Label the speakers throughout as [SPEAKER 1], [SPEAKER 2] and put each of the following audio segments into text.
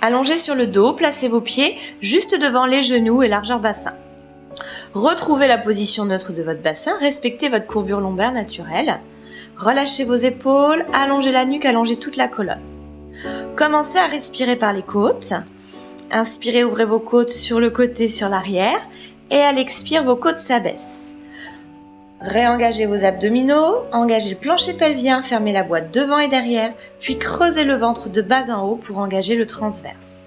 [SPEAKER 1] Allongez sur le dos, placez vos pieds juste devant les genoux et largeur bassin. Retrouvez la position neutre de votre bassin, respectez votre courbure lombaire naturelle. Relâchez vos épaules, allongez la nuque, allongez toute la colonne. Commencez à respirer par les côtes. Inspirez, ouvrez vos côtes sur le côté, sur l'arrière. Et à l'expire, vos côtes s'abaissent. Réengagez vos abdominaux, engagez le plancher pelvien, fermez la boîte devant et derrière, puis creusez le ventre de bas en haut pour engager le transverse.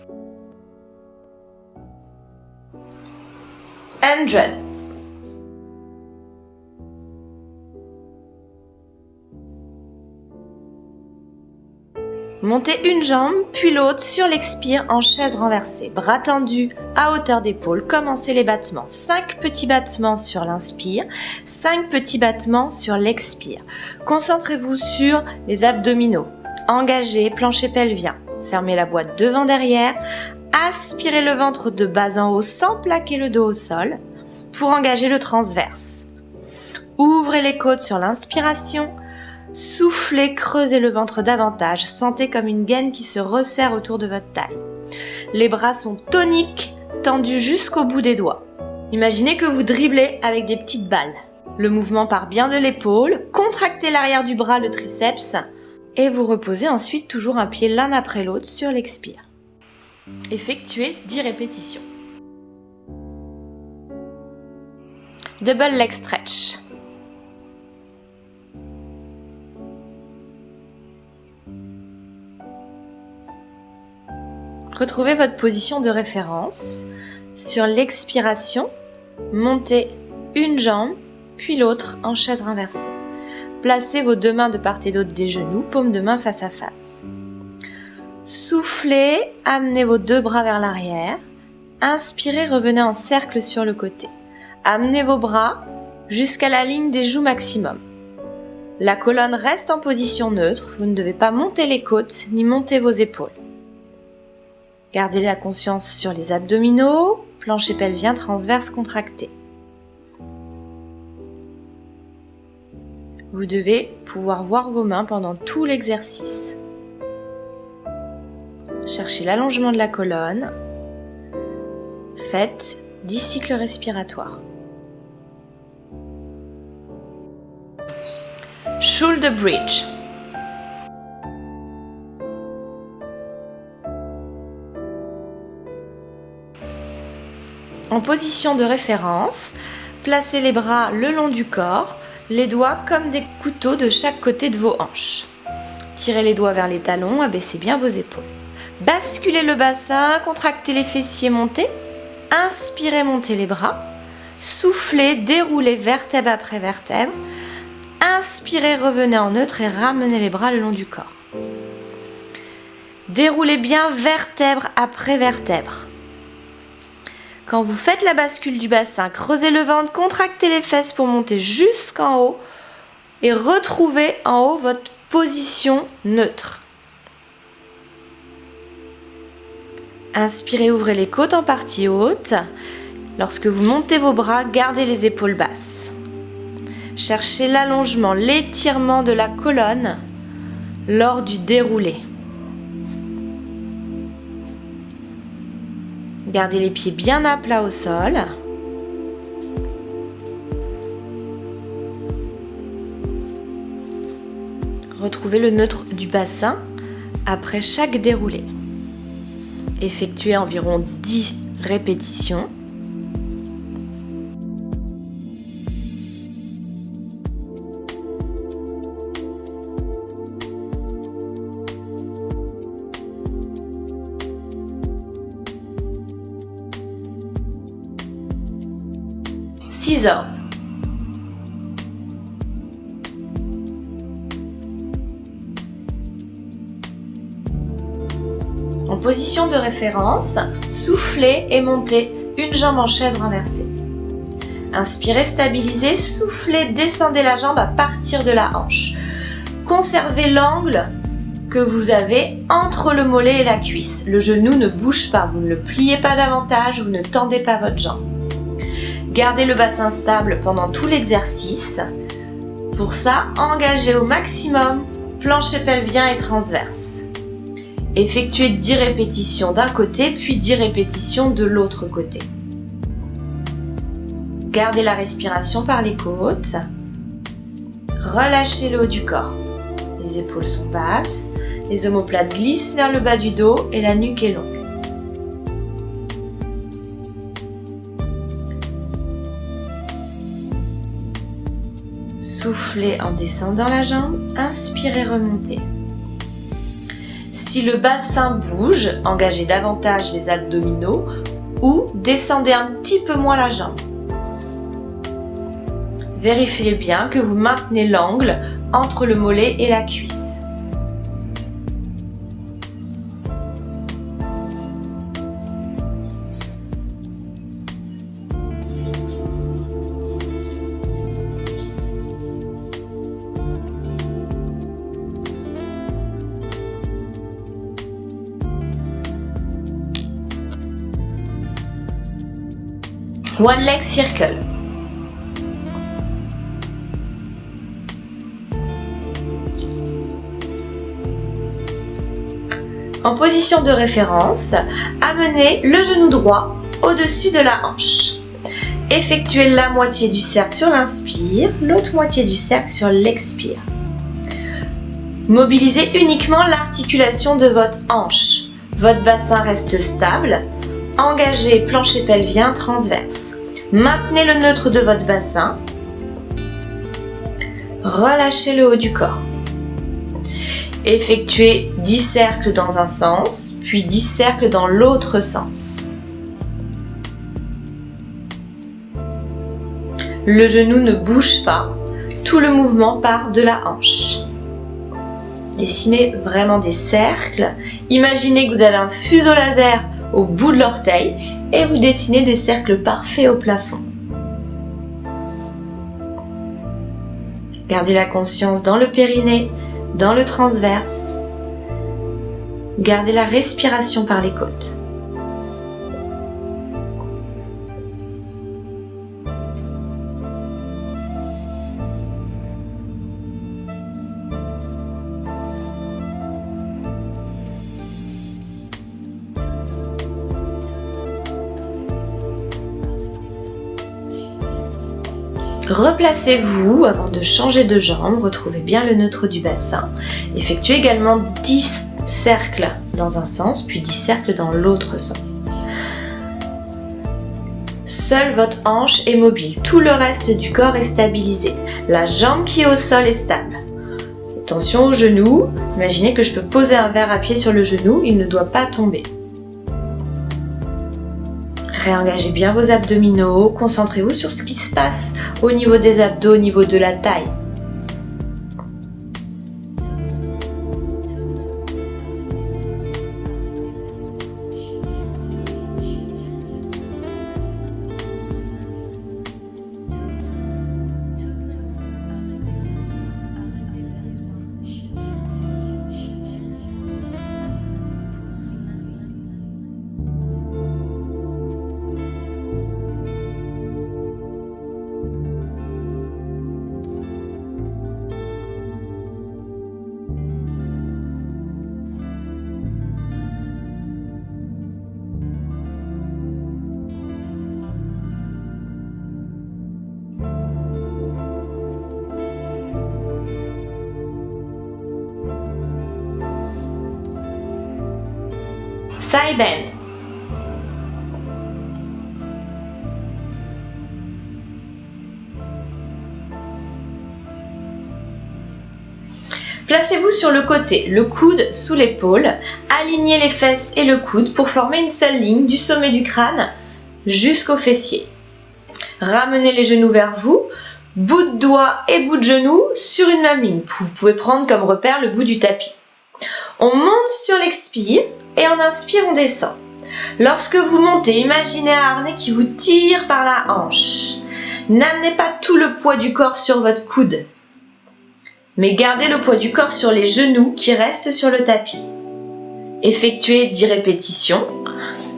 [SPEAKER 1] 100. Montez une jambe, puis l'autre sur l'expire en chaise renversée. Bras tendus à hauteur d'épaule. Commencez les battements. 5 petits battements sur l'inspire, 5 petits battements sur l'expire. Concentrez-vous sur les abdominaux. Engagez, plancher pelvien. Fermez la boîte devant derrière. Aspirez le ventre de bas en haut sans plaquer le dos au sol pour engager le transverse. Ouvrez les côtes sur l'inspiration. Soufflez, creusez le ventre davantage, sentez comme une gaine qui se resserre autour de votre taille. Les bras sont toniques, tendus jusqu'au bout des doigts. Imaginez que vous dribblez avec des petites balles. Le mouvement part bien de l'épaule, contractez l'arrière du bras, le triceps, et vous reposez ensuite toujours un pied l'un après l'autre sur l'expire. Effectuez 10 répétitions. Double leg stretch. Retrouvez votre position de référence. Sur l'expiration, montez une jambe, puis l'autre en chaise renversée. Placez vos deux mains de part et d'autre des genoux, paumes de main face à face. Soufflez, amenez vos deux bras vers l'arrière. Inspirez, revenez en cercle sur le côté. Amenez vos bras jusqu'à la ligne des joues maximum. La colonne reste en position neutre, vous ne devez pas monter les côtes ni monter vos épaules. Gardez la conscience sur les abdominaux, plancher pelvien transverse contracté. Vous devez pouvoir voir vos mains pendant tout l'exercice. Cherchez l'allongement de la colonne. Faites 10 cycles respiratoires. Shoulder bridge. En position de référence, placez les bras le long du corps, les doigts comme des couteaux de chaque côté de vos hanches. Tirez les doigts vers les talons, abaissez bien vos épaules. Basculez le bassin, contractez les fessiers, montez. Inspirez, montez les bras. Soufflez, déroulez vertèbre après vertèbre. Inspirez, revenez en neutre et ramenez les bras le long du corps. Déroulez bien vertèbre après vertèbre. Quand vous faites la bascule du bassin, creusez le ventre, contractez les fesses pour monter jusqu'en haut et retrouvez en haut votre position neutre. Inspirez, ouvrez les côtes en partie haute. Lorsque vous montez vos bras, gardez les épaules basses. Cherchez l'allongement, l'étirement de la colonne lors du déroulé. Gardez les pieds bien à plat au sol. Retrouvez le neutre du bassin après chaque déroulé. Effectuez environ 10 répétitions. Scissors. En position de référence, soufflez et montez une jambe en chaise renversée. Inspirez, stabilisez, soufflez, descendez la jambe à partir de la hanche. Conservez l'angle que vous avez entre le mollet et la cuisse. Le genou ne bouge pas, vous ne le pliez pas davantage, vous ne tendez pas votre jambe. Gardez le bassin stable pendant tout l'exercice. Pour ça, engagez au maximum plancher pelvien et transverse. Effectuez 10 répétitions d'un côté, puis 10 répétitions de l'autre côté. Gardez la respiration par les côtes. Relâchez le haut du corps. Les épaules sont basses, les omoplates glissent vers le bas du dos et la nuque est longue. Soufflez en descendant la jambe, inspirez, remontez. Si le bassin bouge, engagez davantage les abdominaux ou descendez un petit peu moins la jambe. Vérifiez bien que vous maintenez l'angle entre le mollet et la cuisse. One leg circle. En position de référence, amenez le genou droit au-dessus de la hanche. Effectuez la moitié du cercle sur l'inspire, l'autre moitié du cercle sur l'expire. Mobilisez uniquement l'articulation de votre hanche. Votre bassin reste stable. Engagez plancher pelvien transverse. Maintenez le neutre de votre bassin. Relâchez le haut du corps. Effectuez 10 cercles dans un sens, puis 10 cercles dans l'autre sens. Le genou ne bouge pas, tout le mouvement part de la hanche. Dessinez vraiment des cercles. Imaginez que vous avez un fuseau laser au bout de l'orteil et vous dessinez des cercles parfaits au plafond. Gardez la conscience dans le périnée, dans le transverse. Gardez la respiration par les côtes. Replacez-vous avant de changer de jambe, retrouvez bien le neutre du bassin. Effectuez également 10 cercles dans un sens, puis 10 cercles dans l'autre sens. Seule votre hanche est mobile, tout le reste du corps est stabilisé. La jambe qui est au sol est stable. Attention aux genoux, imaginez que je peux poser un verre à pied sur le genou, il ne doit pas tomber. Réengagez bien vos abdominaux, concentrez-vous sur ce qui se passe au niveau des abdos, au niveau de la taille. Side bend. Placez-vous sur le côté, le coude sous l'épaule, alignez les fesses et le coude pour former une seule ligne du sommet du crâne jusqu'au fessier. Ramenez les genoux vers vous, bout de doigt et bout de genou sur une même ligne. Vous pouvez prendre comme repère le bout du tapis. On monte sur l'expire et en inspire on descend. Lorsque vous montez, imaginez un harnais qui vous tire par la hanche. N'amenez pas tout le poids du corps sur votre coude, mais gardez le poids du corps sur les genoux qui restent sur le tapis. Effectuez 10 répétitions.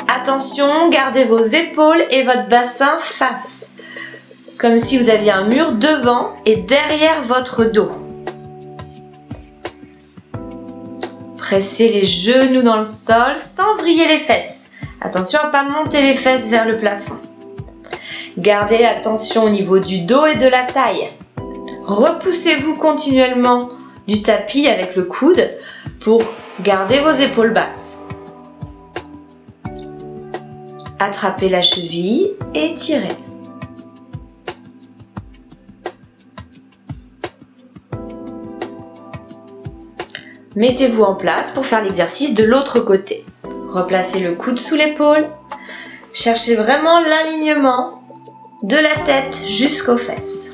[SPEAKER 1] Attention, gardez vos épaules et votre bassin face, comme si vous aviez un mur devant et derrière votre dos. Pressez les genoux dans le sol sans vriller les fesses. Attention à ne pas monter les fesses vers le plafond. Gardez la tension au niveau du dos et de la taille. Repoussez-vous continuellement du tapis avec le coude pour garder vos épaules basses. Attrapez la cheville et tirez. Mettez-vous en place pour faire l'exercice de l'autre côté. Replacez le coude sous l'épaule. Cherchez vraiment l'alignement de la tête jusqu'aux fesses.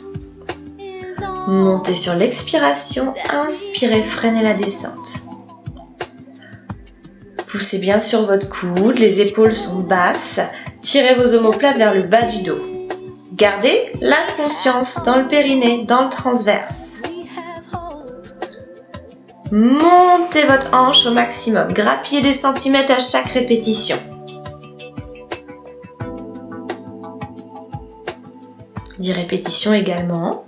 [SPEAKER 1] Montez sur l'expiration, inspirez, freinez la descente. Poussez bien sur votre coude, les épaules sont basses. Tirez vos omoplates vers le bas du dos. Gardez la conscience dans le périnée, dans le transverse. Montez votre hanche au maximum. Grappillez des centimètres à chaque répétition. 10 répétitions également.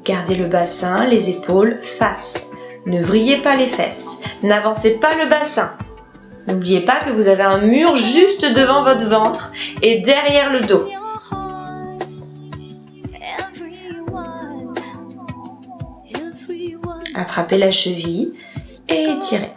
[SPEAKER 1] Gardez le bassin, les épaules face. Ne vrillez pas les fesses. N'avancez pas le bassin. N'oubliez pas que vous avez un mur juste devant votre ventre et derrière le dos. Attrapez la cheville et étirez.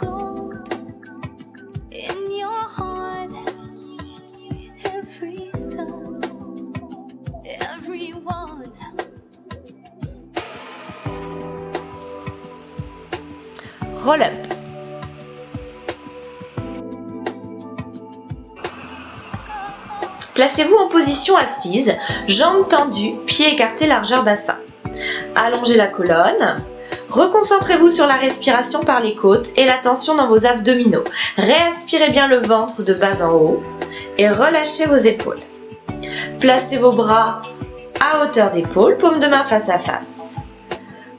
[SPEAKER 1] Roll up. Placez-vous en position assise, jambes tendues, pieds écartés largeur bassin. Allongez la colonne. Reconcentrez-vous sur la respiration par les côtes et la tension dans vos abdominaux. Réaspirez bien le ventre de bas en haut et relâchez vos épaules. Placez vos bras à hauteur d'épaule, paumes de main face à face.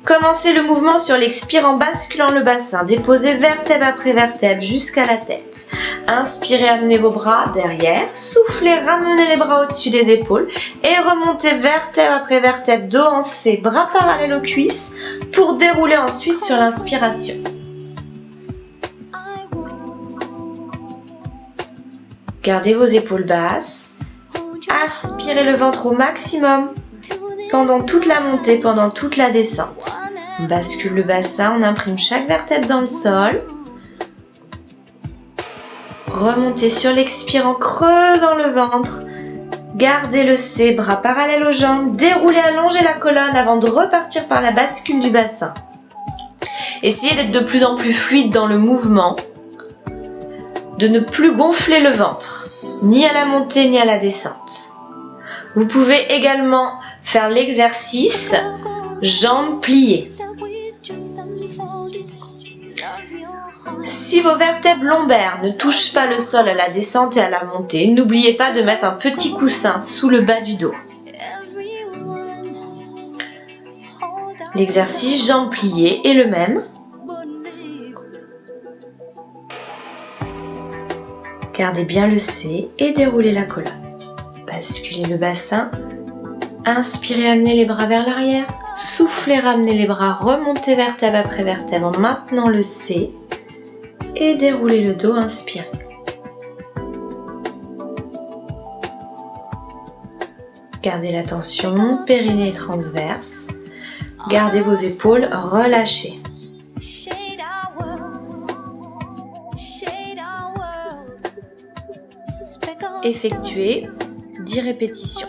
[SPEAKER 1] Commencez le mouvement sur l'expire en basculant le bassin. Déposez vertèbre après vertèbre jusqu'à la tête. Inspirez, amenez vos bras derrière. Soufflez, ramenez les bras au-dessus des épaules. Et remontez vertèbre après vertèbre, dos en C, bras parallèles aux cuisses pour dérouler ensuite sur l'inspiration. Gardez vos épaules basses. Aspirez le ventre au maximum pendant toute la montée, pendant toute la descente. On bascule le bassin, on imprime chaque vertèbre dans le sol. Remontez sur l'expire en creusant le ventre. Gardez le C, bras parallèles aux jambes. Déroulez, allongez la colonne avant de repartir par la bascule du bassin. Essayez d'être de plus en plus fluide dans le mouvement. De ne plus gonfler le ventre, ni à la montée ni à la descente. Vous pouvez également faire l'exercice jambes pliées. Si vos vertèbres lombaires ne touchent pas le sol à la descente et à la montée, n'oubliez pas de mettre un petit coussin sous le bas du dos. L'exercice jambes pliées est le même. Gardez bien le C et déroulez la colonne. Basculez le bassin. Inspirez, amenez les bras vers l'arrière. Soufflez, ramenez les bras, remontez vertèbre après vertèbre en maintenant le C. Et déroulez le dos, inspirez. Gardez la tension, périnée transverse. Gardez vos épaules relâchées. Effectuez 10 répétitions.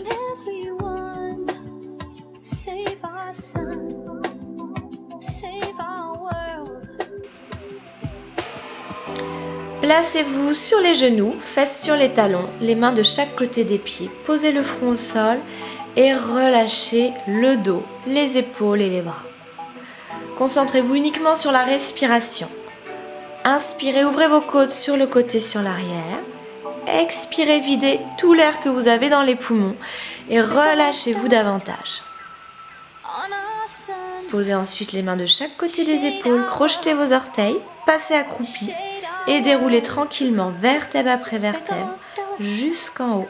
[SPEAKER 1] Placez-vous sur les genoux, fesses sur les talons, les mains de chaque côté des pieds. Posez le front au sol et relâchez le dos, les épaules et les bras. Concentrez-vous uniquement sur la respiration. Inspirez, ouvrez vos côtes sur le côté, sur l'arrière. Expirez, videz tout l'air que vous avez dans les poumons et relâchez-vous davantage. Posez ensuite les mains de chaque côté des épaules, crochetez vos orteils, passez accroupi et déroulez tranquillement vertèbre après vertèbre jusqu'en haut.